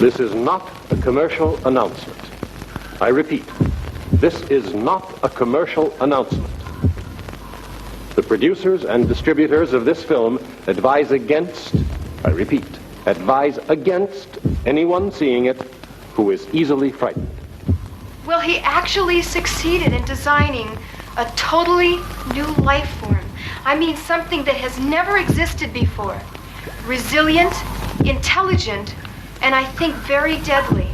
This is not a commercial announcement. I repeat, this is not a commercial announcement. The producers and distributors of this film advise against, I repeat, advise against anyone seeing it who is easily frightened. Well, he actually succeeded in designing a totally new life form. I mean, something that has never existed before. Resilient, intelligent, and I think very deadly.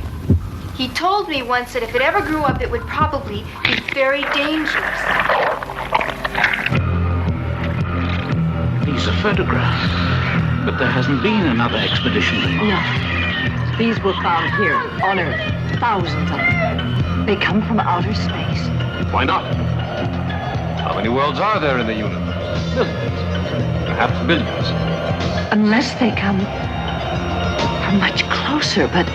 He told me once that if it ever grew up, it would probably be very dangerous. These are photographs, but there hasn't been another expedition to Mars. No. These were found here, on Earth. Thousands of them. They come from outer space. Why not? How many worlds are there in the universe? Millions. Perhaps billions. Unless they come from much closer, but...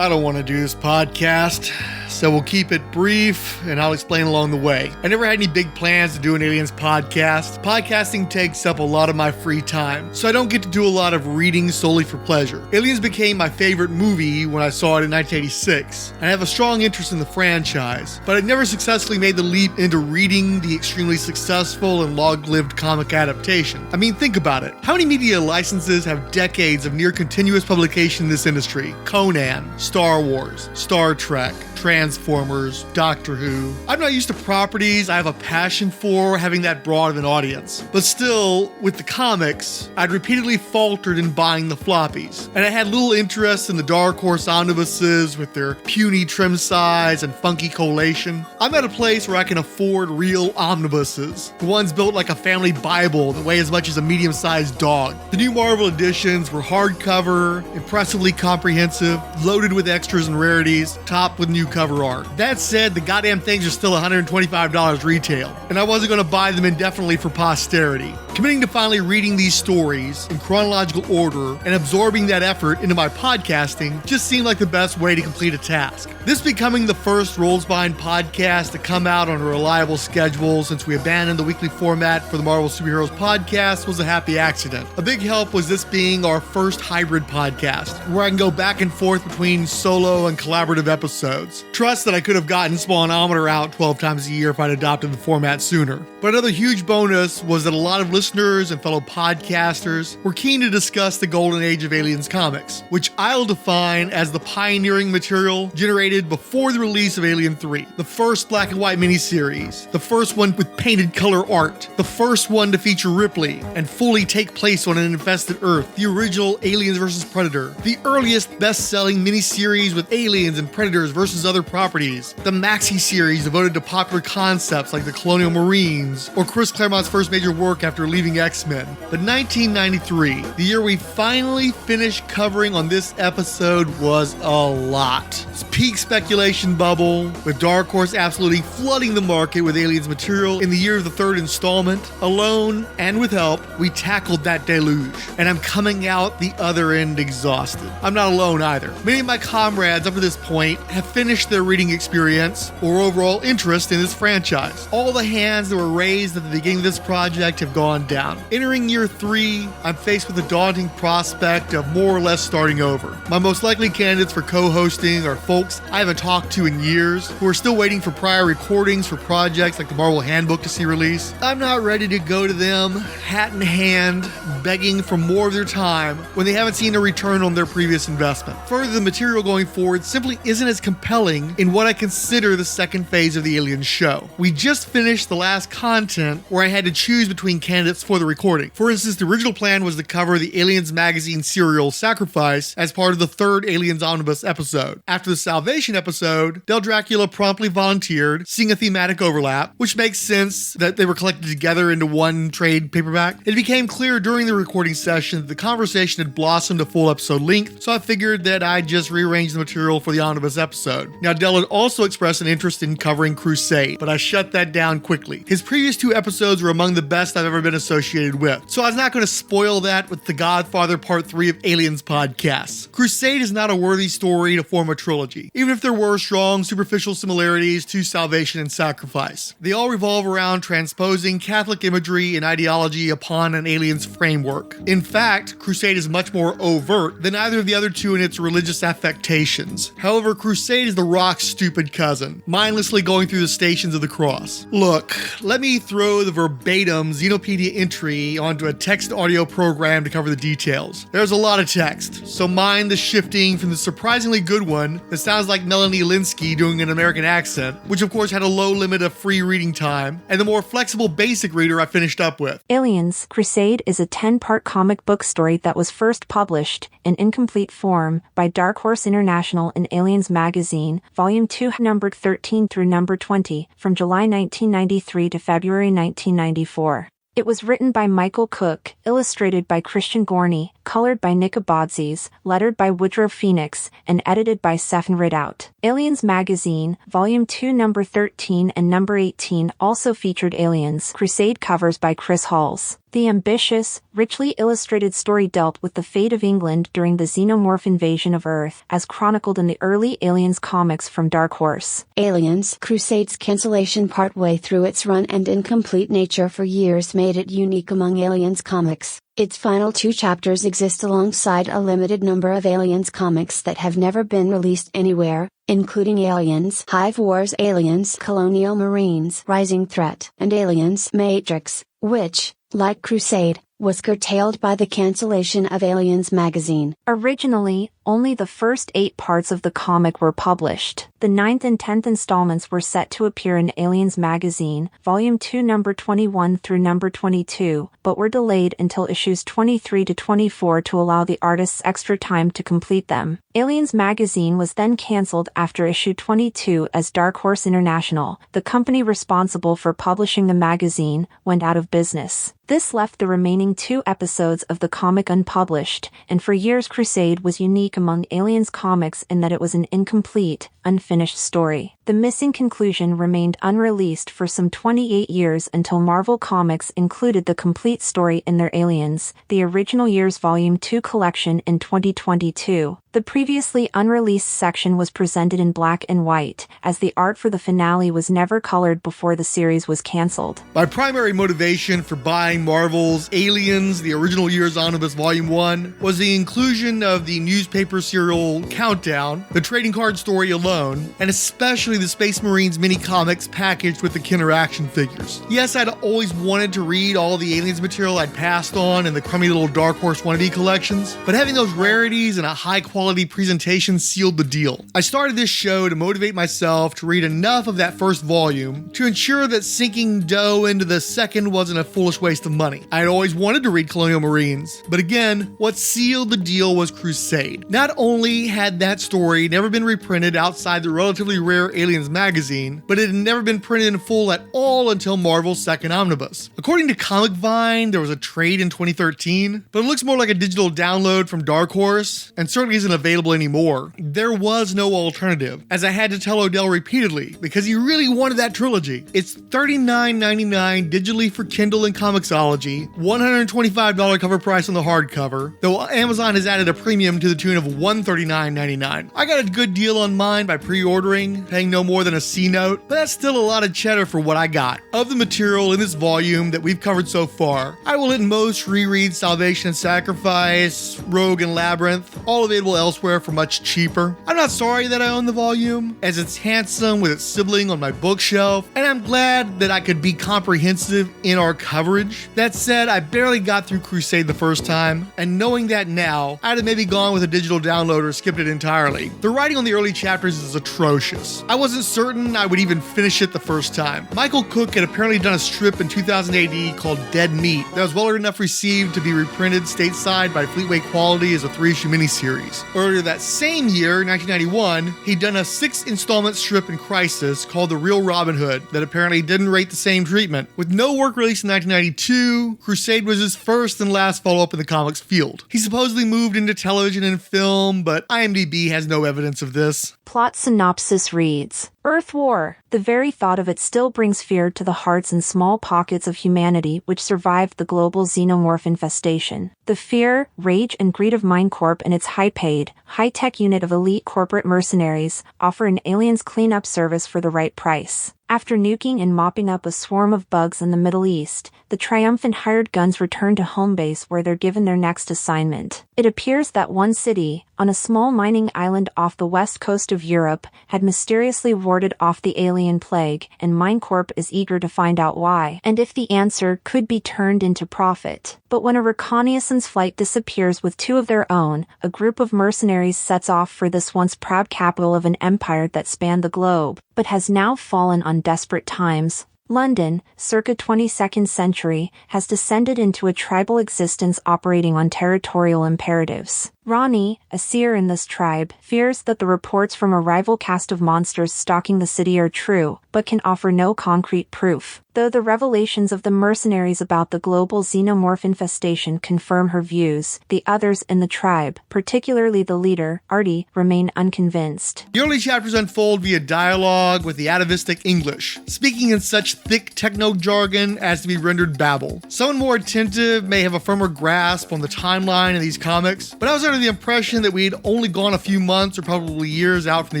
I don't want to do this podcast, so we'll keep it brief and I'll explain along the way. I never had any big plans to do an Aliens podcast. Podcasting takes up a lot of my free time, so I don't get to do a lot of reading solely for pleasure. Aliens became my favorite movie when I saw it in 1986, and I have a strong interest in the franchise, but I never successfully made the leap into reading the extremely successful and long-lived comic adaptation. I mean, think about it. How many media licenses have decades of near-continuous publication in this industry? Conan, Star Wars, Star Trek, Transformers, Doctor Who. I'm not used to properties I have a passion for having that broad of an audience. But still, with the comics, I'd repeatedly faltered in buying the floppies. And I had little interest in the Dark Horse omnibuses with their puny trim size and funky collation. I'm at a place where I can afford real omnibuses. The ones built like a family Bible that weigh as much as a medium-sized dog. The new Marvel editions were hardcover, impressively comprehensive, loaded with extras and rarities, topped with new cover art. That said, the goddamn things are still $125 retail, and I wasn't going to buy them indefinitely for posterity. Committing to finally reading these stories in chronological order and absorbing that effort into my podcasting just seemed like the best way to complete a task. This becoming the first Rolls Behind podcast to come out on a reliable schedule since we abandoned the weekly format for the Marvel Superheroes podcast was a happy accident. A big help was this being our first hybrid podcast, where I can go back and forth between solo and collaborative episodes. Trust that I could have gotten Spawnometer out 12 times a year if I'd adopted the format sooner. But another huge bonus was that a lot of listeners and fellow podcasters were keen to discuss the golden age of Aliens comics, which I'll define as the pioneering material generated before the release of Alien 3, the first black and white miniseries, the first one with painted color art, the first one to feature Ripley and fully take place on an infested Earth, the original Aliens vs. Predator, the earliest best-selling miniseries with aliens and predators versus other properties, the maxi series devoted to popular concepts like the Colonial Marines, or Chris Claremont's first major work after leaving X-Men. But 1993, the year we finally finished covering on this episode, was a lot. It's peak speculation bubble, with Dark Horse absolutely flooding the market with Aliens material in the year of the third installment. Alone, and with help, we tackled that deluge, and I'm coming out the other end exhausted. I'm not alone either. Many of my comrades up to this point have finished their reading experience or overall interest in this franchise. All the hands that were raised at the beginning of this project have gone down. Entering year 3, I'm faced with the daunting prospect of more or less starting over. My most likely candidates for co-hosting are folks I haven't talked to in years, who are still waiting for prior recordings for projects like the Marvel Handbook to see release. I'm not ready to go to them, hat in hand, begging for more of their time when they haven't seen a return on their previous investment. Further, the material going forward simply isn't as compelling in what I consider the second phase of the Aliens show. We just finished the last content where I had to choose between candidates for the recording. For instance, the original plan was to cover the Aliens magazine serial Sacrifice as part of the third Aliens Omnibus episode. After the Salvation episode, Del Dracula promptly volunteered, seeing a thematic overlap, which makes sense that they were collected together into one trade paperback. It became clear during the recording session that the conversation had blossomed to full episode length, so I figured that I'd just rearrange the material for the Omnibus episode. Now, Del had also expressed an interest in covering Crusade, but I shut that down quickly. His previous 2 episodes were among the best I've ever been associated with. So I was not going to spoil that with The Godfather Part 3 of Aliens podcasts. Crusade is not a worthy story to form a trilogy, even if there were strong superficial similarities to Salvation and Sacrifice. They all revolve around transposing Catholic imagery and ideology upon an alien's framework. In fact, Crusade is much more overt than either of the other two in its religious affectations. However, Crusade is the Rock's stupid cousin, mindlessly going through the Stations of the Cross. Look, let me throw the verbatim Xenopedia entry onto a text-audio program to cover the details. There's a lot of text, so mind the shifting from the surprisingly good one that sounds like Melanie Linsky doing an American accent, which of course had a low limit of free reading time, and the more flexible basic reader I finished up with. Aliens, Crusade is a 10-part comic book story that was first published, in incomplete form, by Dark Horse International in Aliens Magazine, Volume 2, numbered 13 through number 20, from July 1993 to February 1994. It was written by Michael Cook, illustrated by Christian Gorny, colored by Nick Abodzes, lettered by Woodrow Phoenix, and edited by Stefan Ridout. Aliens Magazine, Volume 2, number 13 and number 18 also featured Aliens, Crusade covers by Chris Halls. The ambitious, richly illustrated story dealt with the fate of England during the xenomorph invasion of Earth, as chronicled in the early Aliens comics from Dark Horse. Aliens, Crusade's cancellation partway through its run and incomplete nature for years made it unique among Aliens comics. Its final 2 chapters exist alongside a limited number of Aliens comics that have never been released anywhere, including Aliens Hive Wars, Aliens Colonial Marines Rising Threat, and Aliens Matrix, which, like Crusade, was curtailed by the cancellation of Aliens Magazine. Originally, only the first 8 parts of the comic were published. The 9th and 10th installments were set to appear in Aliens Magazine, Volume 2, number 21 through number 22, but were delayed until issues 23 to 24 to allow the artists extra time to complete them. Aliens Magazine was then cancelled after issue 22 as Dark Horse International, the company responsible for publishing the magazine, went out of business. This left the remaining 2 episodes of the comic unpublished, and for years Crusade was unique among Aliens comics in that it was an incomplete, unfinished story. The missing conclusion remained unreleased for some 28 years until Marvel Comics included the complete story in their Aliens, the Original Years Volume 2 collection in 2022. The previously unreleased section was presented in black and white, as the art for the finale was never colored before the series was cancelled. My primary motivation for buying Marvel's Aliens, the Original Years Omnibus Volume 1, was the inclusion of the newspaper serial Countdown, the trading card story alone, and especially the Space Marines mini-comics packaged with the Kenner action figures. Yes, I'd always wanted to read all the Aliens material I'd passed on in the crummy little Dark Horse wannabe collections, but having those rarities and a high-quality presentation sealed the deal. I started this show to motivate myself to read enough of that first volume to ensure that sinking dough into the second wasn't a foolish waste of money. I had always wanted to read Colonial Marines, but again, what sealed the deal was Crusade. Not only had that story never been reprinted outside the relatively rare Aliens magazine, but it had never been printed in full at all until Marvel's second omnibus. According to Comic Vine, there was a trade in 2013, but it looks more like a digital download from Dark Horse, and certainly isn't available anymore. There was no alternative, as I had to tell Odell repeatedly, because he really wanted that trilogy. It's $39.99 digitally for Kindle and Comixology, $125 cover price on the hardcover, though Amazon has added a premium to the tune of $139.99. I got a good deal on mine by pre-ordering, paying no more than a C note, but that's still a lot of cheddar for what I got. Of the material in this volume that we've covered so far, I will at most reread Salvation and Sacrifice, Rogue and Labyrinth, all available elsewhere for much cheaper. I'm not sorry that I own the volume, as it's handsome with its sibling on my bookshelf, and I'm glad that I could be comprehensive in our coverage. That said, I barely got through Crusade the first time, and knowing that now, I'd have maybe gone with a digital download or skipped it entirely. The writing on the early chapters is atrocious. I wasn't certain I would even finish it the first time. Michael Cook had apparently done a strip in 2000 AD called Dead Meat that was well enough received to be reprinted stateside by Fleetway Quality as a 3-issue miniseries. Earlier that same year, 1991, he'd done a 6-installment strip in Crisis called The Real Robin Hood that apparently didn't rate the same treatment. With no work released in 1992, Crusade was his first and last follow-up in the comics field. He supposedly moved into television and film film, but IMDb has no evidence of this. Plot synopsis reads, Earth War. The very thought of it still brings fear to the hearts and small pockets of humanity which survived the global xenomorph infestation. The fear, rage, and greed of MineCorp and its high-paid, high-tech unit of elite corporate mercenaries offer an aliens cleanup service for the right price. After nuking and mopping up a swarm of bugs in the Middle East, the triumphant hired guns return to home base where they're given their next assignment. It appears that one city, on a small mining island off the west coast of Europe, had mysteriously warded off the alien plague, and MineCorp is eager to find out why, and if the answer could be turned into profit. But when a reconnaissance flight disappears with two of their own, a group of mercenaries sets off for this once proud capital of an empire that spanned the globe, but has now fallen on desperate times. London, circa 22nd century, has descended into a tribal existence operating on territorial imperatives. Ronnie, a seer in this tribe, fears that the reports from a rival cast of monsters stalking the city are true, but can offer no concrete proof. Though the revelations of the mercenaries about the global xenomorph infestation confirm her views, the others in the tribe, particularly the leader, Artie, remain unconvinced. The early chapters unfold via dialogue with the atavistic English, speaking in such thick techno-jargon as to be rendered babble. Someone more attentive may have a firmer grasp on the timeline of these comics, but I was under the impression that we'd only gone a few months or probably years out from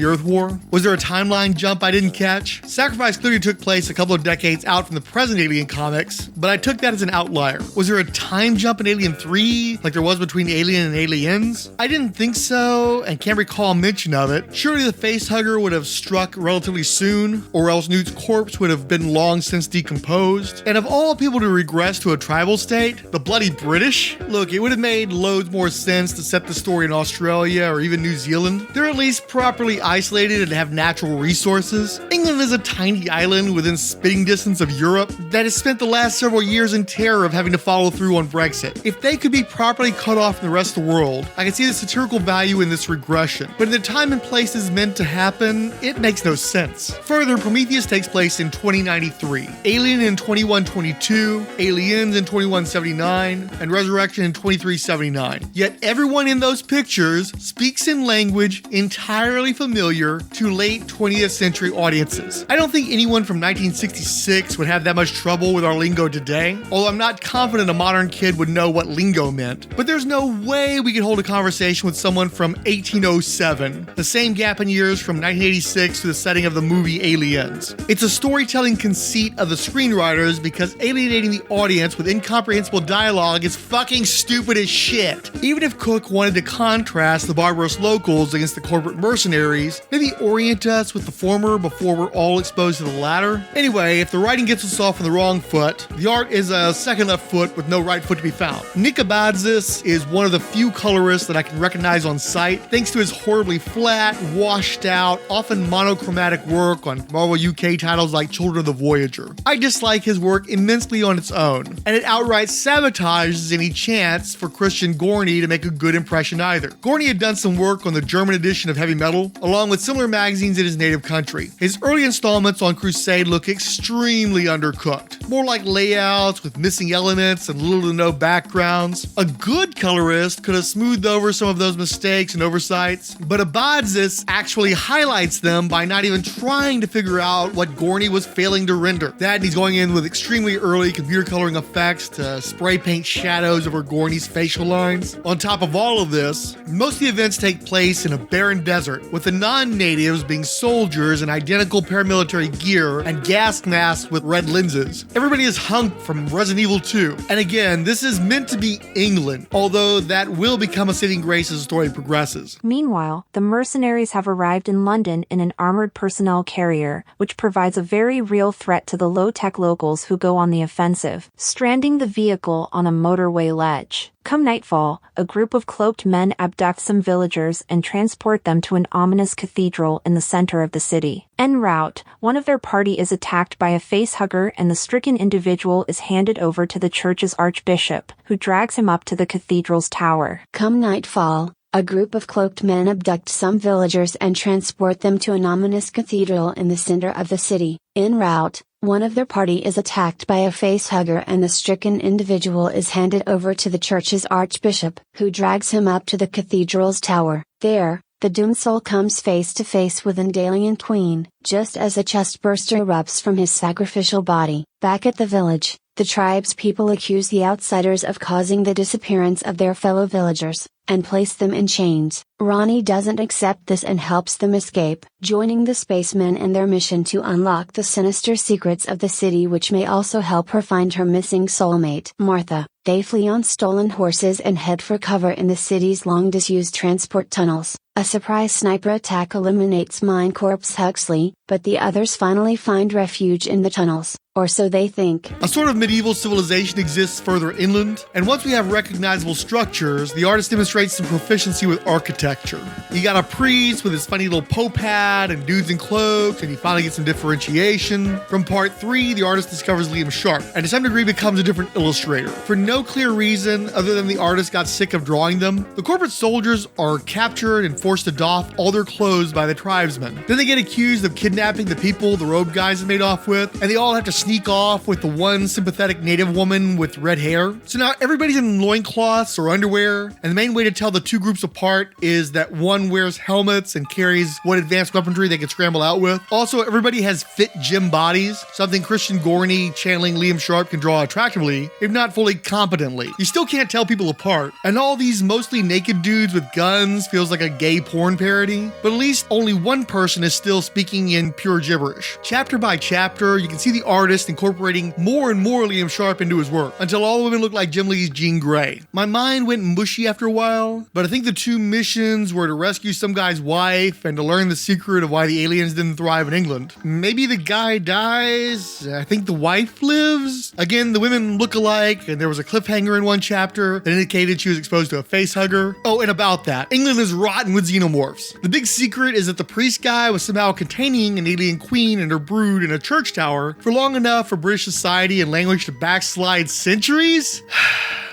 the Earth War. Was there a timeline jump I didn't catch? Sacrifice clearly took place a couple of decades out from the present Alien comics, but I took that as an outlier. Was there a time jump in Alien 3 like there was between Alien and Aliens? I didn't think so, and can't recall mention of it. Surely the facehugger would have struck relatively soon, or else Newt's corpse would have been long since decomposed. And of all people to regress to a tribal state, the bloody British? Look, it would have made loads more sense to set the story in Australia or even New Zealand. They're at least properly isolated and have natural resources. England is a tiny island within spitting distance of Europe that has spent the last several years in terror of having to follow through on Brexit. If they could be properly cut off from the rest of the world, I can see the satirical value in this regression. But in the time and places meant to happen, it makes no sense. Further, Prometheus takes place in 2093, Alien in 2122, Aliens in 2179, and Resurrection in 2379. Yet everyone in those pictures speaks in language entirely familiar to late 20th century audiences. I don't think anyone from 1966 would have that much trouble with our lingo today, although I'm not confident a modern kid would know what lingo meant. But there's no way we could hold a conversation with someone from 1807, the same gap in years from 1986 to the setting of the movie Aliens. It's a storytelling conceit of the screenwriters because alienating the audience with incomprehensible dialogue is fucking stupid as shit. Even if Cook wanted to contrast the barbarous locals against the corporate mercenaries, maybe orient us with the former before we're all exposed to the latter. Anyway, if the writing gets us off on the wrong foot, the art is a second left foot with no right foot to be found. Nick Abadzis is one of the few colorists that I can recognize on sight, thanks to his horribly flat, washed out, often monochromatic work on Marvel UK titles like Children of the Voyager. I dislike his work immensely on its own, and it outright sabotages any chance for Christian Gorny to make a good impression either. Gorny had done some work on the German edition of Heavy Metal, along with similar magazines in his native country. His early installments on Crusade look extremely undercooked, more like layouts with missing elements and little to no backgrounds. A good colorist could have smoothed over some of those mistakes and oversights, but Abadzis actually highlights them by not even trying to figure out what Gorny was failing to render. That, and he's going in with extremely early computer coloring effects to spray paint shadows over Gorny's facial lines. On top of all of this, most of the events take place in a barren desert, with the non-natives being soldiers in identical paramilitary gear and gas masks with red lenses. Everybody is hunk from Resident Evil 2. And again, this is meant to be England, although that will become a saving grace as the story progresses. Meanwhile, the mercenaries have arrived in London in an armored personnel carrier, which provides a very real threat to the low-tech locals who go on the offensive, stranding the vehicle on a motorway ledge. Come nightfall, a group of cloaked men abduct some villagers and transport them to an ominous cathedral in the center of the city. En route, one of their party is attacked by a facehugger and the stricken individual is handed over to the church's archbishop, who drags him up to the cathedral's tower. Come nightfall, a group of cloaked men abduct some villagers and transport them to an ominous cathedral in the center of the city. En route, One of their party is attacked by a facehugger and the stricken individual is handed over to the church's archbishop, who drags him up to the cathedral's tower. There, the doomed soul comes face to face with an alien queen, just as a chestburster erupts from his sacrificial body. Back at the village, the tribe's people accuse the outsiders of causing the disappearance of their fellow villagers, and place them in chains. Ronnie doesn't accept this and helps them escape, joining the spacemen in their mission to unlock the sinister secrets of the city, which may also help her find her missing soulmate, Martha. They flee on stolen horses and head for cover in the city's long-disused transport tunnels. A surprise sniper attack eliminates Mine Corp's Huxley, but the others finally find refuge in the tunnels, or so they think. A sort of medieval civilization exists further inland, and once we have recognizable structures, the artist demonstrates some proficiency with architecture. You got a priest with his funny little pope hat and dudes in cloaks, and he finally gets some differentiation. From part 3, the artist discovers Liam Sharp, and to some degree becomes a different illustrator. For no clear reason other than the artist got sick of drawing them, the corporate soldiers are captured and forced to doff all their clothes by the tribesmen. Then they get accused of kidnapping the people the robe guys have made off with, and they all have to sneak off with the one sympathetic native woman with red hair. So now everybody's in loincloths or underwear, and the main way to tell the two groups apart is that one wears helmets and carries what advanced weaponry they can scramble out with. Also, everybody has fit gym bodies, something Christian Gorny channeling Liam Sharp can draw attractively, if not fully competently. You still can't tell people apart, and all these mostly naked dudes with guns feels like a gay porn parody, but at least only one person is still speaking in pure gibberish. Chapter by chapter, you can see the artist incorporating more and more Liam Sharp into his work, until all the women look like Jim Lee's Jean Grey. My mind went mushy after a while, but I think the two missions were to rescue some guy's wife and to learn the secret of why the aliens didn't thrive in England. Maybe the guy dies, I think the wife lives. Again, the women look alike, and there was a cliffhanger in one chapter that indicated she was exposed to a facehugger. Oh, and about that, England is rotten with xenomorphs. The big secret is that the priest guy was somehow containing an alien queen and her brood in a church tower for long enough for British society and language to backslide centuries?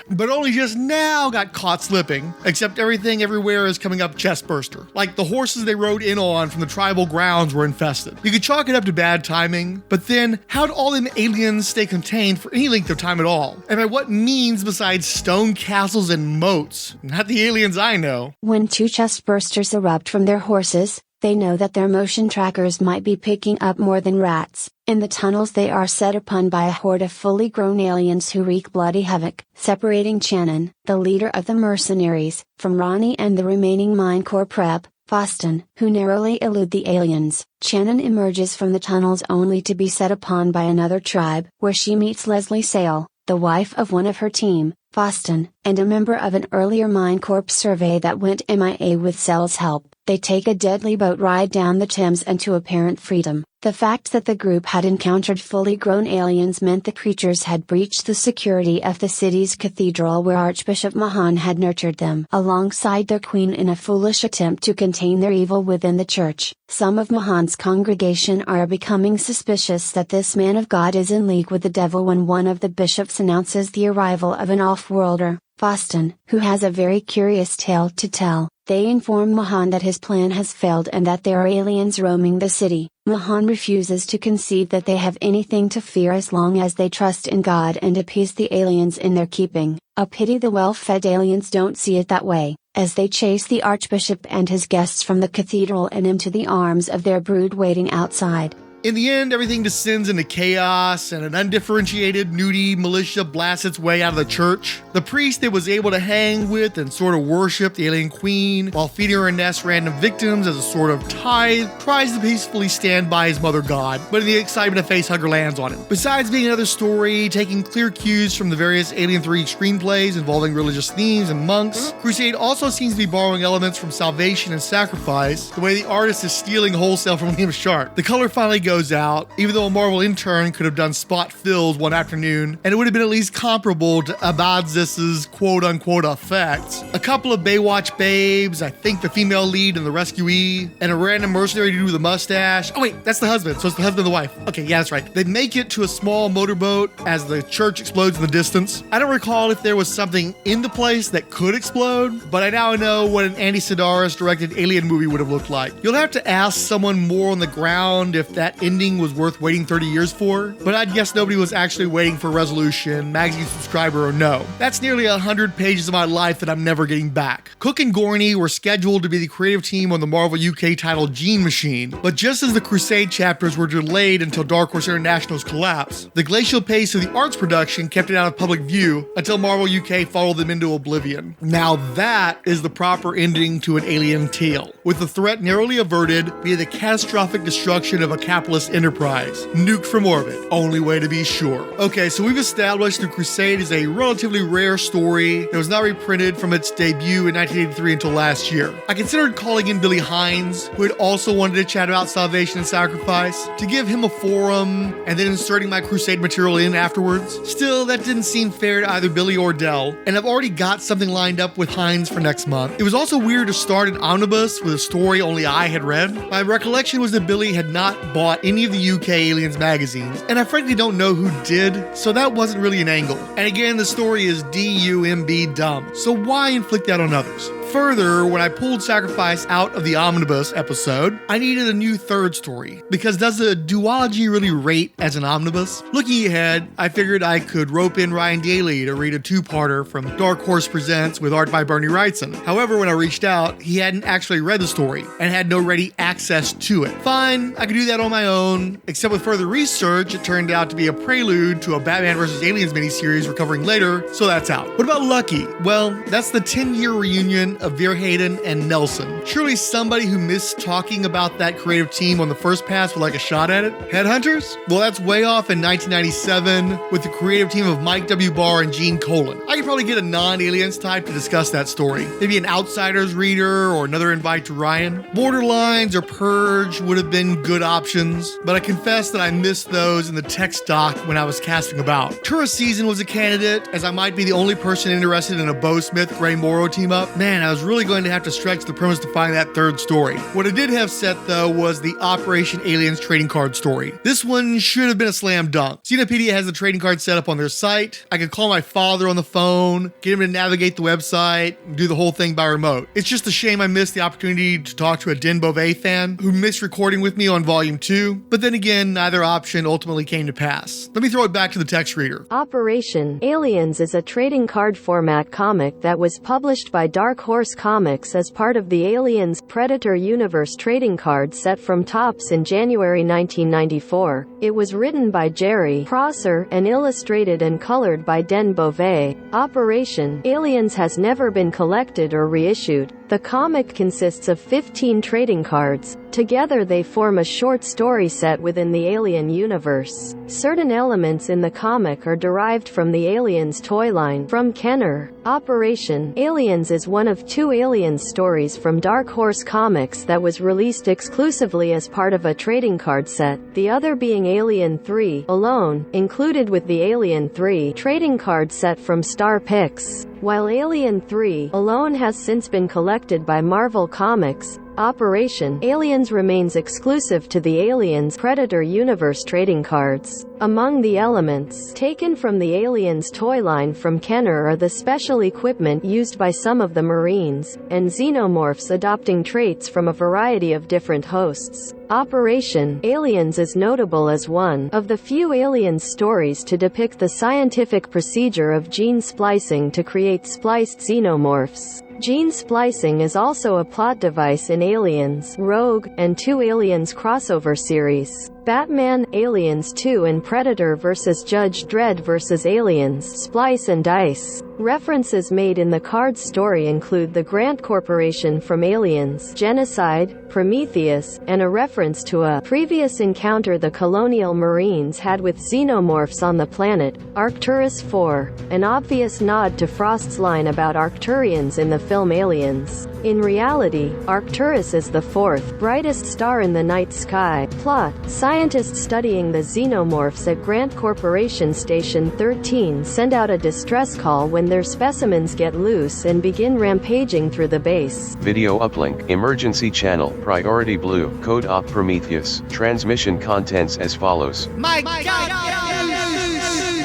But only just now got caught slipping, except everything everywhere is coming up chestburster. Like the horses they rode in on from the tribal grounds were infested. You could chalk it up to bad timing, but then how'd all them aliens stay contained for any length of time at all? And by what means besides stone castles and moats? Not the aliens I know. When two chestbursters erupt from their horses, they know that their motion trackers might be picking up more than rats. In the tunnels they are set upon by a horde of fully grown aliens who wreak bloody havoc, separating Shannon, the leader of the mercenaries, from Ronnie and the remaining Mine Corp rep, Foston, who narrowly elude the aliens. Shannon emerges from the tunnels only to be set upon by another tribe, where she meets Leslie Sale, the wife of one of her team, Foston, and a member of an earlier Mine Corp survey that went MIA with Sale's help. They take a deadly boat ride down the Thames and to apparent freedom. The fact that the group had encountered fully grown aliens meant the creatures had breached the security of the city's cathedral where Archbishop Macan had nurtured them alongside their queen in a foolish attempt to contain their evil within the church. Some of Mahan's congregation are becoming suspicious that this man of God is in league with the devil when one of the bishops announces the arrival of an off-worlder, Foston, who has a very curious tale to tell. They inform Mahan that his plan has failed and that there are aliens roaming the city. Mahan refuses to concede that they have anything to fear as long as they trust in God and appease the aliens in their keeping. A pity the well-fed aliens don't see it that way, as they chase the Archbishop and his guests from the cathedral and into the arms of their brood waiting outside. In the end, everything descends into chaos, and an undifferentiated nudity militia blasts its way out of the church. The priest that was able to hang with and sort of worship the alien queen, while feeding her nest random victims as a sort of tithe, tries to peacefully stand by his mother god, but in the excitement a facehugger lands on him. Besides being another story, taking clear cues from the various Alien 3 screenplays involving religious themes and monks, Crusade also seems to be borrowing elements from Salvation and Sacrifice, the way the artist is stealing wholesale from Liam Sharp. The color finally goes out, even though a Marvel intern could have done spot fills one afternoon, and it would have been at least comparable to Abadzis's quote-unquote effects. A couple of Baywatch babes, I think the female lead and the rescuee, and a random mercenary dude with a mustache. Oh wait, that's the husband, so it's the husband and the wife. Okay, yeah, that's right. They make it to a small motorboat as the church explodes in the distance. I don't recall if there was something in the place that could explode, but I now know what an Andy Sidaris directed alien movie would have looked like. You'll have to ask someone more on the ground if that ending was worth waiting 30 years for, but I'd guess nobody was actually waiting for resolution, magazine subscriber or no. That's nearly 100 pages of my life that I'm never getting back. Cook and Gorny were scheduled to be the creative team on the Marvel UK title Gene Machine, but just as the Crusade chapters were delayed until Dark Horse International's collapse, the glacial pace of the arts production kept it out of public view until Marvel UK followed them into oblivion. Now that is the proper ending to an Alien tale, with the threat narrowly averted via the catastrophic destruction of a capitalist enterprise, nuked from orbit. Only way to be sure. Okay, so we've established the Crusade is a relatively rare story that was not reprinted from its debut in 1983 until last year. I considered calling in Billy Hines, who had also wanted to chat about salvation and sacrifice, to give him a forum, and then inserting my Crusade material in afterwards. Still, that didn't seem fair to either Billy or Dell, and I've already got something lined up with Hines for next month. It was also weird to start an omnibus with a story only I had read. My recollection was that Billy had not bought any of the UK Aliens magazines, and I frankly don't know who did, so that wasn't really an angle. And again, the story is D-U-M-B dumb, so why inflict that on others? Further, when I pulled Sacrifice out of the omnibus episode, I needed a new third story, because does the duology really rate as an omnibus? Looking ahead, I figured I could rope in Ryan Daly to read a two-parter from Dark Horse Presents with art by Bernie Wrightson. However, when I reached out, he hadn't actually read the story and had no ready access to it. Fine, I could do that on my own, except with further research, it turned out to be a prelude to a Batman vs. Aliens miniseries we're covering later, so that's out. What about Lucky? Well, that's the 10-year reunion of Verhaeden and Nelson. Surely somebody who missed talking about that creative team on the first pass would like a shot at it? Headhunters? Well, that's way off in 1997 with the creative team of Mike W. Barr and Gene Colan. I could probably get a non-aliens type to discuss that story. Maybe an Outsiders reader or another invite to Ryan. Borderlines or Purge would have been good options, but I confess that I missed those in the text doc when I was casting about. Tourist Season was a candidate, as I might be the only person interested in a Bo Smith-Gray Morrow team-up. Man, I was really going to have to stretch the premise to find that third story. What I did have set, though, was the Operation Aliens trading card story. This one should have been a slam dunk. Xenopedia has the trading card set up on their site. I could call my father on the phone, get him to navigate the website, and do the whole thing by remote. It's just a shame I missed the opportunity to talk to a Den Beauvais fan who missed recording with me on Volume 2, but then again, neither option ultimately came to pass. Let me throw it back to the text reader. Operation Aliens is a trading card format comic that was published by Dark Horse Comics as part of the Aliens Predator Universe trading card set from Topps in January 1994. It was written by Jerry Prosser and illustrated and colored by Den Beauvais. Operation Aliens has never been collected or reissued. The comic consists of 15 trading cards. Together they form a short story set within the Alien universe. Certain elements in the comic are derived from the Aliens toy line from Kenner. Operation Aliens is one of two Aliens stories from Dark Horse Comics that was released exclusively as part of a trading card set, the other being Alien 3 Alone, included with the Alien 3 trading card set from Star Picks. While Alien 3 Alone has since been collected by Marvel Comics, Operation Aliens remains exclusive to the Aliens Predator Universe trading cards. Among the elements taken from the Aliens toy line from Kenner are the special equipment used by some of the Marines, and xenomorphs adopting traits from a variety of different hosts. Operation Aliens is notable as one of the few Aliens stories to depict the scientific procedure of gene splicing to create spliced xenomorphs. Gene splicing is also a plot device in Aliens, Rogue, and 2 Aliens crossover series. Batman, Aliens 2 and Predator vs. Judge Dredd vs. Aliens, Splice and Dice. References made in the card's story include the Grant Corporation from Aliens, Genocide, Prometheus, and a reference to a previous encounter the Colonial Marines had with xenomorphs on the planet, Arcturus 4, an obvious nod to Frost's line about Arcturians in the film Aliens. In reality, Arcturus is the 4th brightest star in the night sky. Plot: scientists studying the xenomorphs at Grant Corporation Station 13 send out a distress call when their specimens get loose and begin rampaging through the base. Video uplink. Emergency channel. Priority blue. Code op Prometheus. Transmission contents as follows. My God!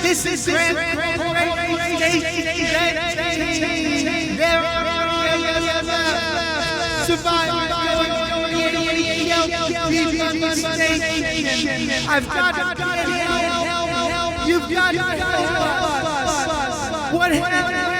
This is Grant Survive. station. I've got to help. You've got to help us. What happened?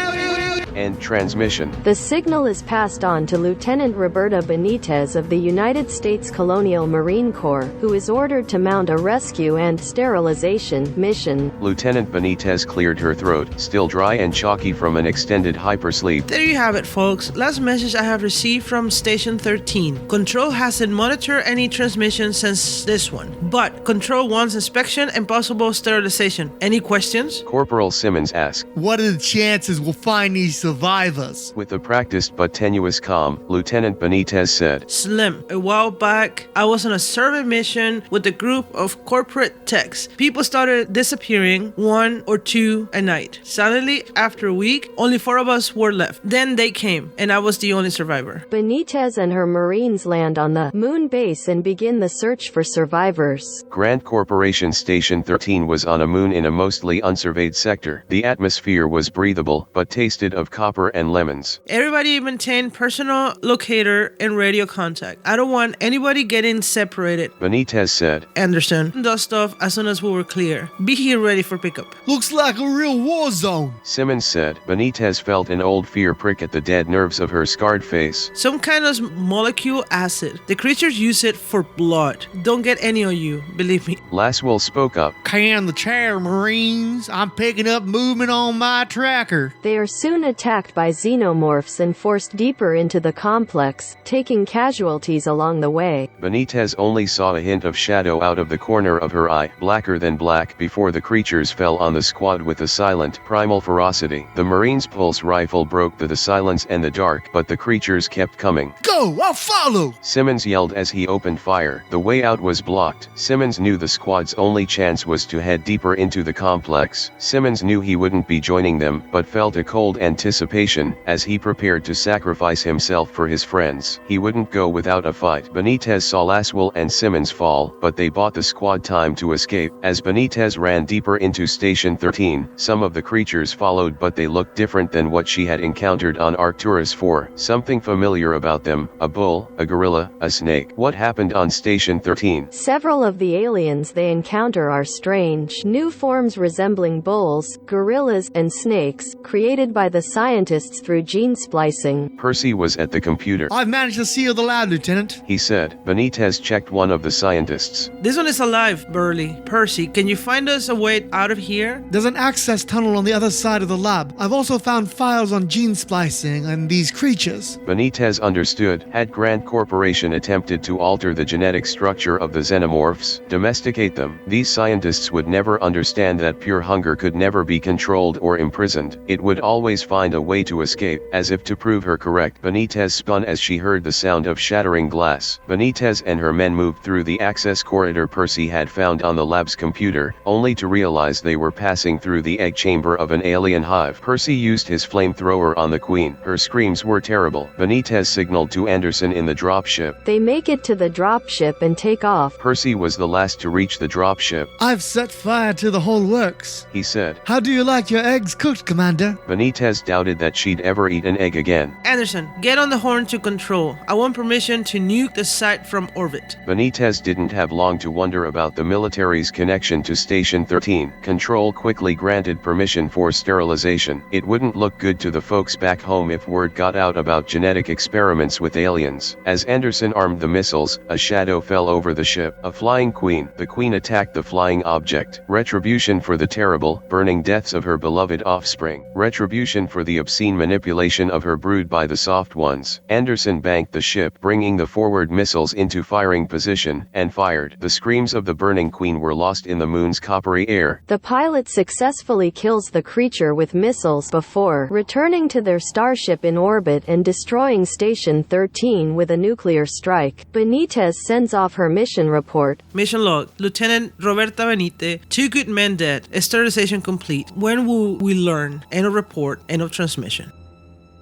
End transmission. The signal is passed on to Lieutenant Roberta Benitez of the United States Colonial Marine Corps, who is ordered to mount a rescue and sterilization mission. Lieutenant Benitez cleared her throat, still dry and chalky from an extended hypersleep. There you have it, folks. Last message I have received from Station 13. Control hasn't monitored any transmission since this one, but Control wants inspection and possible sterilization. Any questions? Corporal Simmons asked. What are the chances we'll find these survivors? With a practiced but tenuous calm, Lieutenant Benitez said, Slim. A while back, I was on a survey mission with a group of corporate techs. People started disappearing, 1 or 2 a night. Suddenly, after a week, only 4 of us were left. Then they came, and I was the only survivor. Benitez and her Marines land on the moon base and begin the search for survivors. Grant Corporation Station 13 was on a moon in a mostly unsurveyed sector. The atmosphere was breathable, but tasted of copper and lemons. Everybody maintain personal locator and radio contact. I don't want anybody getting separated. Benitez said. Anderson, dust off as soon as we were clear. Be here ready for pickup. Looks like a real war zone. Simmons said. Benitez felt an old fear prick at the dead nerves of her scarred face. Some kind of molecule acid. The creatures use it for blood. Don't get any on you, believe me. Laswell spoke up. Can the chair, Marines? I'm picking up movement on my tracker. They are soon attacked by xenomorphs and forced deeper into the complex, taking casualties along the way. Benitez only saw a hint of shadow out of the corner of her eye, blacker than black, before the creatures fell on the squad with a silent, primal ferocity. The Marine's pulse rifle broke the silence and the dark, but the creatures kept coming. Go! I'll follow! Simmons yelled as he opened fire. The way out was blocked. Simmons knew the squad's only chance was to head deeper into the complex. Simmons knew he wouldn't be joining them, but felt a cold anticipation as he prepared to sacrifice himself for his friends. He wouldn't go without a fight. Benitez saw Laswell and Simmons fall, but they bought the squad time to escape. As Benitez ran deeper into Station 13, some of the creatures followed, but they looked different than what she had encountered on Arcturus 4. Something familiar about them: a bull, a gorilla, a snake. What happened on Station 13? Several of the aliens they encounter are strange, new forms resembling bulls, gorillas, and snakes, created by the scientists through gene splicing. Percy was at the computer. I've managed to seal the lab, Lieutenant, he said. Benitez checked one of the scientists. This one is alive, Burley. Percy, can you find us a way out of here? There's an access tunnel on the other side of the lab. I've also found files on gene splicing and these creatures. Benitez understood. Had Grant Corporation attempted to alter the genetic structure of the xenomorphs, domesticate them, these scientists would never understand that pure hunger could never be controlled or imprisoned. It would always find a way to escape. As if to prove her correct, Benitez spun as she heard the sound of shattering glass. Benitez and her men moved through the access corridor Percy had found on the lab's computer, only to realize they were passing through the egg chamber of an alien hive. Percy used his flamethrower on the Queen. Her screams were terrible. Benitez signaled to Anderson in the dropship. They make it to the dropship and take off. Percy was the last to reach the dropship. I've set fire to the whole works, he said. How do you like your eggs cooked, Commander? Benitez doubted that she'd ever eat an egg again. Anderson, get on the horn to Control. I want permission to nuke the site from orbit. Benitez didn't have long to wonder about the military's connection to Station 13. Control quickly granted permission for sterilization. It wouldn't look good to the folks back home if word got out about genetic experiments with aliens. As Anderson armed the missiles, a shadow fell over the ship. A flying queen. The queen attacked the flying object. Retribution for the terrible, burning deaths of her beloved offspring. Retribution for the obscene manipulation of her brood by the soft ones. Anderson banked the ship, bringing the forward missiles into firing position, and fired. The screams of the burning queen were lost in the moon's coppery air. The pilot successfully kills the creature with missiles before returning to their starship in orbit and destroying Station 13 with a nuclear strike. Benitez sends off her mission report. Mission log. Lieutenant Roberta Benitez, 2 good men dead. Sterilization complete. When will we learn? End of report. End of transmission.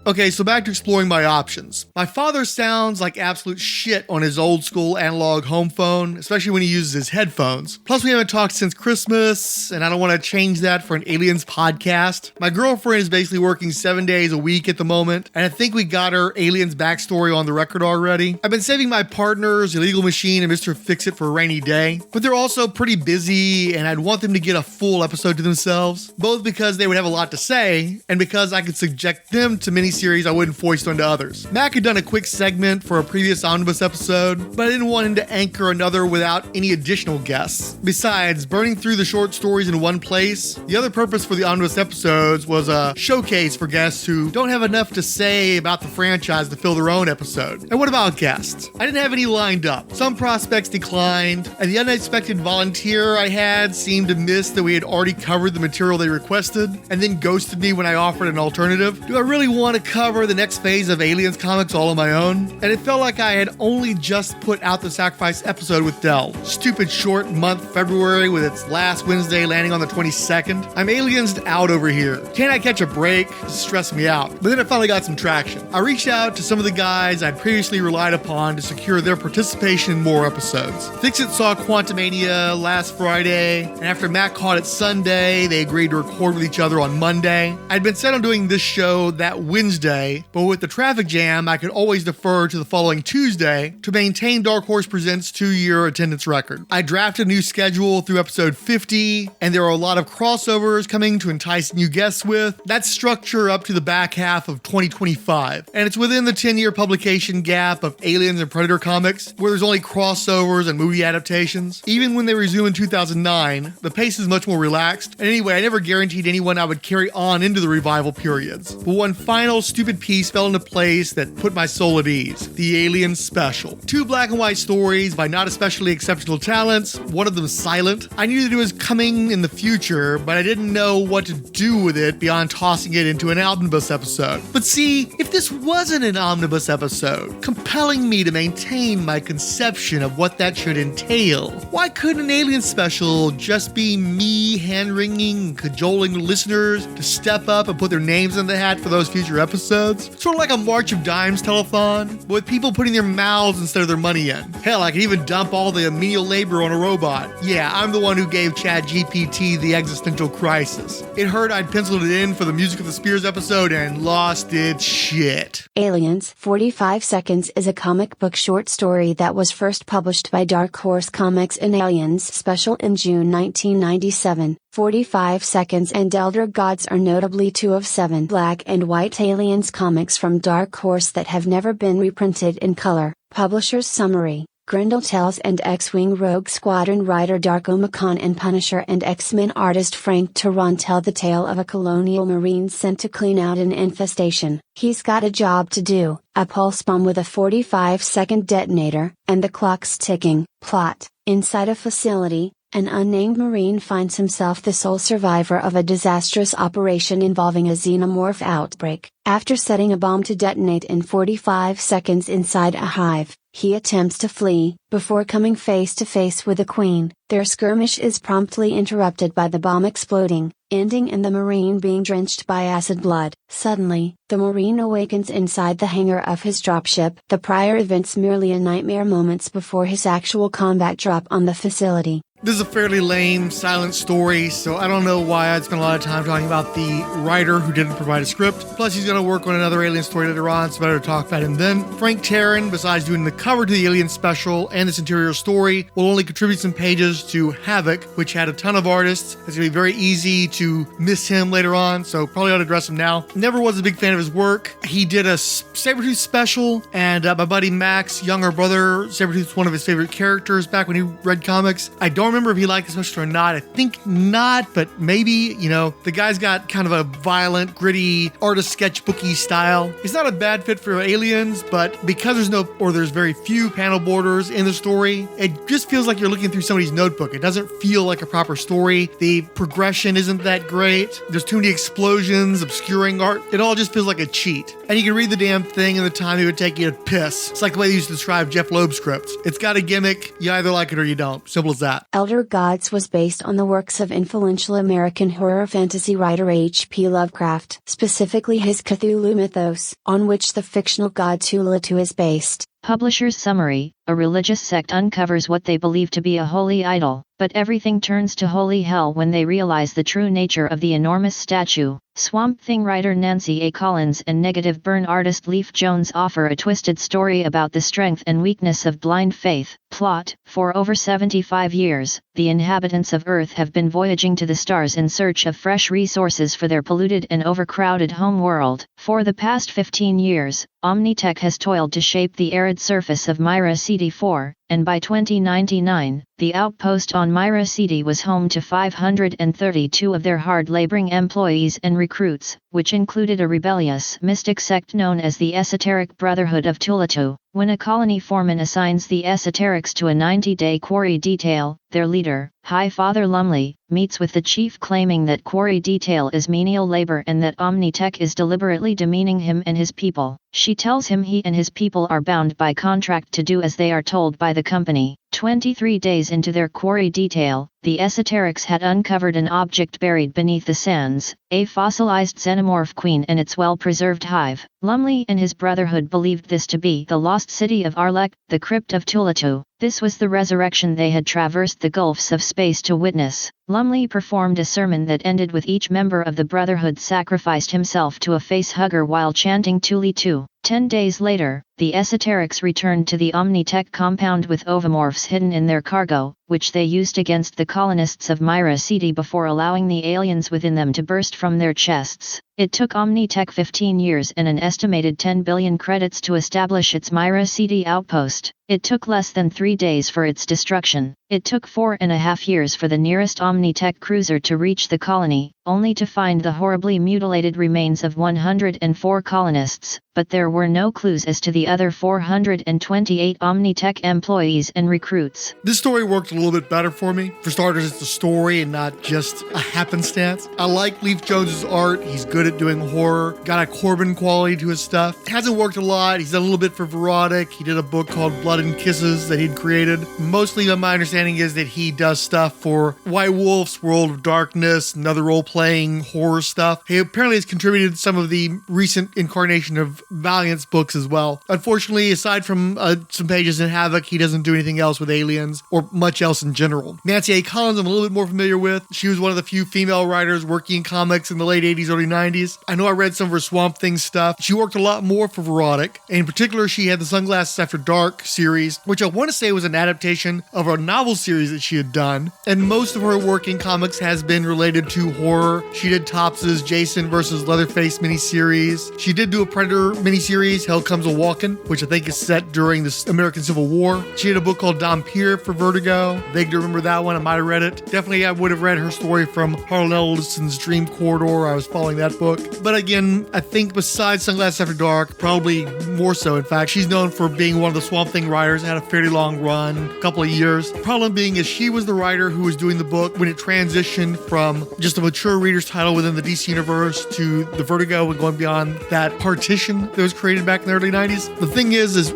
Okay, so back to exploring my options. My father sounds like absolute shit on his old school analog home phone, especially when he uses his headphones. Plus, we haven't talked since Christmas, and I don't want to change that for an Aliens podcast. My girlfriend is basically working 7 days a week at the moment, and I think we got her Aliens backstory on the record already. I've been saving my partners, Illegal Machine and Mr. Fix-It, for a rainy day, but they're also pretty busy, and I'd want them to get a full episode to themselves, both because they would have a lot to say, and because I could subject them to miniseries I wouldn't foist onto others. Mac had done a quick segment for a previous Omnibus episode, but I didn't want him to anchor another without any additional guests. Besides, burning through the short stories in one place, the other purpose for the Omnibus episodes was a showcase for guests who don't have enough to say about the franchise to fill their own episode. And what about guests? I didn't have any lined up. Some prospects declined, and the unexpected volunteer I had seemed to miss that we had already covered the material they requested, and then ghosted me when I offered an alternative. Do I really want to cover the next phase of Aliens comics all on my own? And it felt like I had only just put out the Sacrifice episode with Dell. Stupid short month February with its last Wednesday landing on the 22nd. I'm aliensed out over here. Can't I catch a break? It's stressing me out. But then I finally got some traction. I reached out to some of the guys I'd previously relied upon to secure their participation in more episodes. Fix-It saw Quantumania last Friday, and after Matt caught it Sunday, they agreed to record with each other on Monday. I'd been set on doing this show that Wednesday, but with the traffic jam, I could always defer to the following Tuesday to maintain Dark Horse Presents' 2-year attendance record. I drafted a new schedule through episode 50, and there are a lot of crossovers coming to entice new guests with. That's structure up to the back half of 2025, and it's within the 10-year publication gap of Aliens and Predator comics, where there's only crossovers and movie adaptations. Even when they resume in 2009, the pace is much more relaxed, and anyway, I never guaranteed anyone I would carry on into the revival periods. But one final stupid piece fell into place that put my soul at ease: the Aliens special. 2 black and white stories by not especially exceptional talents, one of them silent. I knew that it was coming in the future, but I didn't know what to do with it beyond tossing it into an omnibus episode. But see, if this wasn't an omnibus episode, compelling me to maintain my conception of what that should entail, why couldn't an Alien special just be me hand-wringing and cajoling listeners to step up and put their names in the hat for those future episodes? Sort of like a March of Dimes telethon, but with people putting their mouths instead of their money in. Hell, I could even dump all the menial labor on a robot. Yeah, I'm the one who gave ChatGPT the existential crisis. It heard I'd penciled it in for the Music of the Spears episode and lost its shit. Aliens 45 Seconds is a comic book short story that was first published by Dark Horse Comics in Aliens Special in June 1997. 45 Seconds and Elder Gods are notably 2 of 7 black and white Aliens comics from Dark Horse that have never been reprinted in color. Publisher's summary: Grendel tells and X-Wing Rogue Squadron writer Darko, Macan and Punisher and X-Men artist Frank Teran tell the tale of a colonial marine sent to clean out an infestation. He's got a job to do, a pulse bomb with a 45-second detonator, and the clock's ticking. Plot: inside a facility, an unnamed Marine finds himself the sole survivor of a disastrous operation involving a xenomorph outbreak. After setting a bomb to detonate in 45 seconds inside a hive, he attempts to flee, before coming face to face with the Queen. Their skirmish is promptly interrupted by the bomb exploding, ending in the Marine being drenched by acid blood. Suddenly, the Marine awakens inside the hangar of his dropship. The prior events merely a nightmare moments before his actual combat drop on the facility. This is a fairly lame, silent story, so I don't know why I'd spend a lot of time talking about the writer who didn't provide a script. Plus, he's going to work on another Alien story later on, so better to talk about him then. Frank Teran, besides doing the cover to the Alien special and this interior story, will only contribute some pages to Havoc, which had a ton of artists. It's going to be very easy to miss him later on, so probably ought to address him now. Never was a big fan of his work. He did a Sabretooth special, and my buddy Max, younger brother, Sabretooth's one of his favorite characters back when he read comics. I don't remember if he liked this special or not. I think not, but maybe, the guy's got kind of a violent, gritty, artist sketchbooky style. It's not a bad fit for Aliens, but because there's very few panel borders in the story, it just feels like you're looking through somebody's notebook. It doesn't feel like a proper story. The progression isn't that great. There's too many explosions, obscuring art. It all just feels like a cheat. And you can read the damn thing in the time it would take you to piss. It's like the way they used to describe Jeff Loeb's scripts. It's got a gimmick. You either like it or you don't. Simple as that. Elder Gods was based on the works of influential American horror fantasy writer H.P. Lovecraft, specifically his Cthulhu mythos, on which the fictional god Tulatu is based. Publisher's summary: a religious sect uncovers what they believe to be a holy idol, but everything turns to holy hell when they realize the true nature of the enormous statue. Swamp Thing writer Nancy A. Collins and negative burn artist Leif Jones offer a twisted story about the strength and weakness of blind faith. Plot: for over 75 years, the inhabitants of Earth have been voyaging to the stars in search of fresh resources for their polluted and overcrowded home world. For the past 15 years, Omnitech has toiled to shape the arid surface of Myra CD4, and by 2099, the outpost on Myra CD was home to 532 of their hard-laboring employees and recruits, which included a rebellious mystic sect known as the Esoteric Brotherhood of Tulatu. When a colony foreman assigns the esoterics to a 90-day quarry detail, their leader, High Father Lumley, meets with the chief claiming that quarry detail is menial labor and that Omnitech is deliberately demeaning him and his people. She tells him he and his people are bound by contract to do as they are told by the company. 23 days into their quarry detail, the esoterics had uncovered an object buried beneath the sands, a fossilized xenomorph queen and its well-preserved hive. Lumley and his brotherhood believed this to be the lost city of Arlek, the crypt of Tulatu. This was the resurrection they had traversed the gulfs of space to witness. Lumley performed a sermon that ended with each member of the Brotherhood sacrificed himself to a face-hugger while chanting Tuli-Tu. 10 days later, the esoterics returned to the Omnitech compound with ovomorphs hidden in their cargo, which they used against the colonists of Myra CD before allowing the aliens within them to burst from their chests. It took Omnitech 15 years and an estimated 10 billion credits to establish its Myra CD outpost. It took less than 3 days for its destruction. It took 4.5 years for the nearest Omnitech cruiser to reach the colony, only to find the horribly mutilated remains of 104 colonists, but there were no clues as to the other 428 Omnitech employees and recruits. This story worked a little bit better for me. For starters, it's a story and not just a happenstance. I like Leif Jones's art. He's good at doing horror. Got a Corbin quality to his stuff. Hasn't worked a lot. He's done a little bit for Verotic. He did a book called Blood and Kisses that he'd created. Mostly my understanding is that he does stuff for White Wolf's World of Darkness and other role-playing horror stuff. He apparently has contributed to some of the recent incarnation of Valiant's books as well. Unfortunately, aside from some pages in Havoc, he doesn't do anything else with aliens or much else in general. Nancy A. Collins I'm a little bit more familiar with. She was one of the few female writers working in comics in the late 80s, early 90s. I know I read some of her Swamp Thing stuff. She worked a lot more for Verotic. In particular, she had the Sunglasses After Dark series, which I want to say was an adaptation of a novel series that she had done. And most of her work in comics has been related to horror. She did Tops's Jason vs. Leatherface miniseries. She did do a Predator miniseries, Hell Comes a Walkin', which I think is set during the American Civil War. She had a book called Dampier for Vertigo. Vague to remember that one. I might have read it. Definitely I would have read her story from Harlan Ellison's Dream Corridor. I was following that book. But again, I think besides Sunglasses After Dark, probably more so in fact, she's known for being one of the Swamp Thing writers. Had a fairly long run, a couple of years. Problem being is she was the writer who was doing the book when it transitioned from just a mature reader's title within the DC universe to the Vertigo and going beyond that partition that was created back in the early 90s. The thing is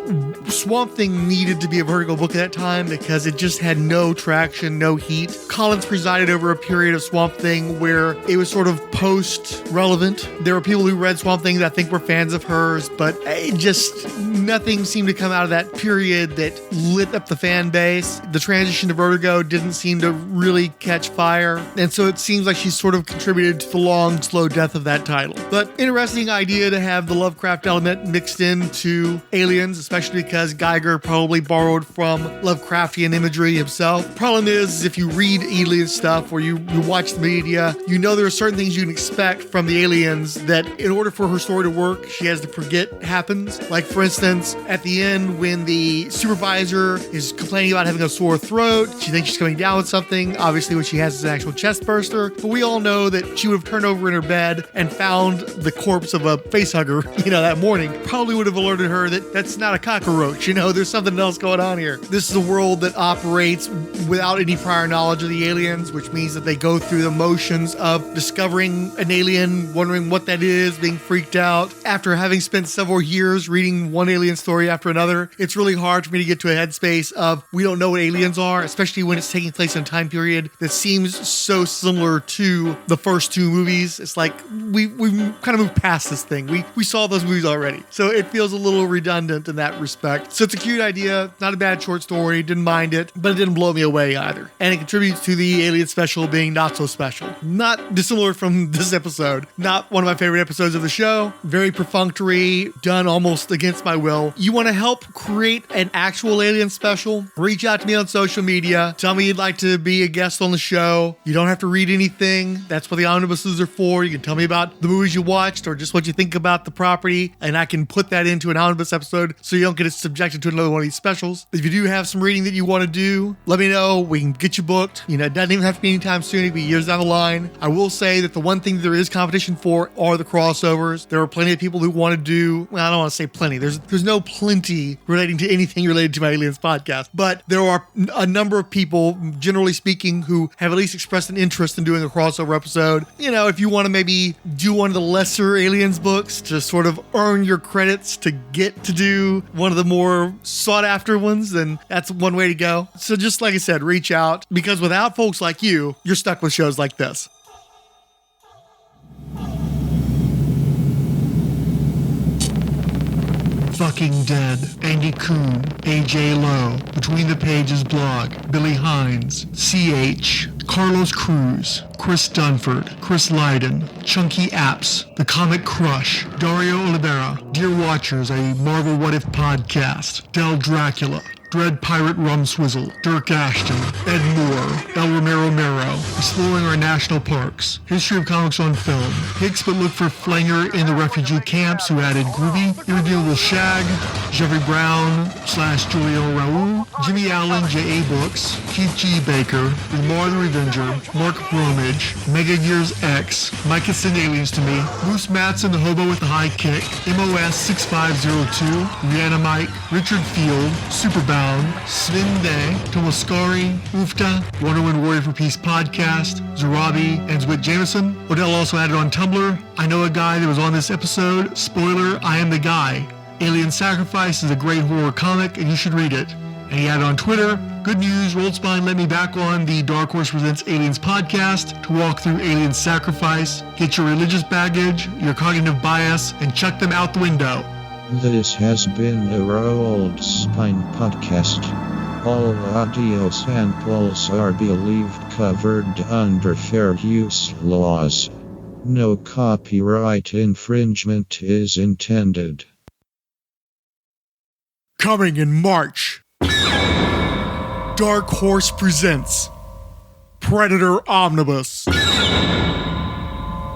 Swamp Thing needed to be a Vertigo book at that time because it just had no traction, no heat. Collins presided over a period of Swamp Thing where it was sort of post-relevant. There were people who read Swamp Thing that I think were fans of hers, but it just nothing seemed to come out of that period that lit up the fan base. The transition to Vertigo didn't seem to really catch fire, and so it seems like she's sort of contributed to the long, slow death of that title. But interesting idea to have the Lovecraft element mixed into Aliens, especially because Geiger probably borrowed from Lovecraftian imagery himself. Problem is, if you read Alien stuff or you watch the media, you know there are certain things you can expect from the aliens that in order for her story to work, she has to forget happens. Like for instance, at the end when the supervisor is complaining about having a sore throat, she thinks she's coming down with something. Obviously what she has is an actual chest burster, but we all know that she would have turned over in her bed and found the corpse of a facehugger, that morning. Probably would have alerted her that that's not a cockroach. There's something else going on here. This is a world that operates without any prior knowledge of the aliens, which means that they go through the motions of discovering an alien, wondering what that is, being freaked out. After having spent several years reading one alien story after another, it's really hard for me to get to a headspace of we don't know what aliens are, especially when it's taking place in a time period that seems so similar to the first two movies. It's like we kind of moved past this thing. We saw those movies already. So it feels a little redundant in that respect. So it's a cute idea, not a bad short story, didn't mind it, but it didn't blow me away either. And it contributes to the Alien special being not so special. Not dissimilar from this episode. Not one of my favorite episodes of the show. Very perfunctory, done almost against my will. You want to help create an actual Alien special? Reach out to me on social media. Tell me you'd like to be a guest on the show. You don't have to read anything. That's what the omnibuses are for. You can tell me about the movies you watched or just what you think about the property, and I can put that into an omnibus episode so you don't get subjected to another one of these specials. If you do have some reading that you want to do, let me know. We can get you booked. It doesn't even have to be anytime soon. It can be years down the line. I will say that the one thing that there is competition for are the crossovers. There are plenty of people who want to do, well, I don't want to say plenty. There's no plenty relating to anything related to my Aliens podcast, but there are a number of people, generally speaking, who have at least expressed an interest in doing a crossover episode. If you want to maybe do one of the lesser Aliens books to sort of earn your credits to get to do one of the more sought after ones, then that's one way to go. So just like I said, reach out, because without folks like you, you're stuck with shows like this. Fucking Dead, Andy Kuhn, AJ Lowe, Between the Pages blog, Billy Hines, CH, Carlos Cruz, Chris Dunford, Chris Lydon, Chunky Apps, The Comic Crush, Dario Oliveira, Dear Watchers, a Marvel What If podcast, Del Dracula, Dread Pirate Rumswizzle, Dirk Ashton, Ed Moore, El Romero Mero, Exploring Our National Parks, History of Comics on Film, Hicks But Look for Flanger in the Refugee Camps, who added Groovy, Irredeemable Shag, Jeffrey Brown / Julio Raul, Jimmy Allen, J.A. Books, Keith G. Baker, Lamar the Revenger, Mark Bromage, Mega Gears X, Mike Can Send Aliens to Me, Bruce Mattson, the Hobo with the High Kick, MOS 6502, Rihanna Mike, Richard Field, Superbound, Sven Day, Tomoskari, Ufta, Wonder Woman Warrior for Peace podcast, Zarabi, and Zwit Jameson. Odell also added on Tumblr, I know a guy that was on this episode. Spoiler, I am the guy. Alien Sacrifice is a great horror comic and you should read it. And he added on Twitter, good news, Rolled Spine let me back on the Dark Horse Presents Aliens podcast to walk through Alien Sacrifice, get your religious baggage, your cognitive bias, and chuck them out the window. This has been a Rolled Spine podcast. All audio samples are believed covered under fair use laws. No copyright infringement is intended. Coming in March, Dark Horse presents Predator Omnibus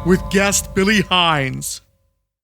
with guest Billy Hines.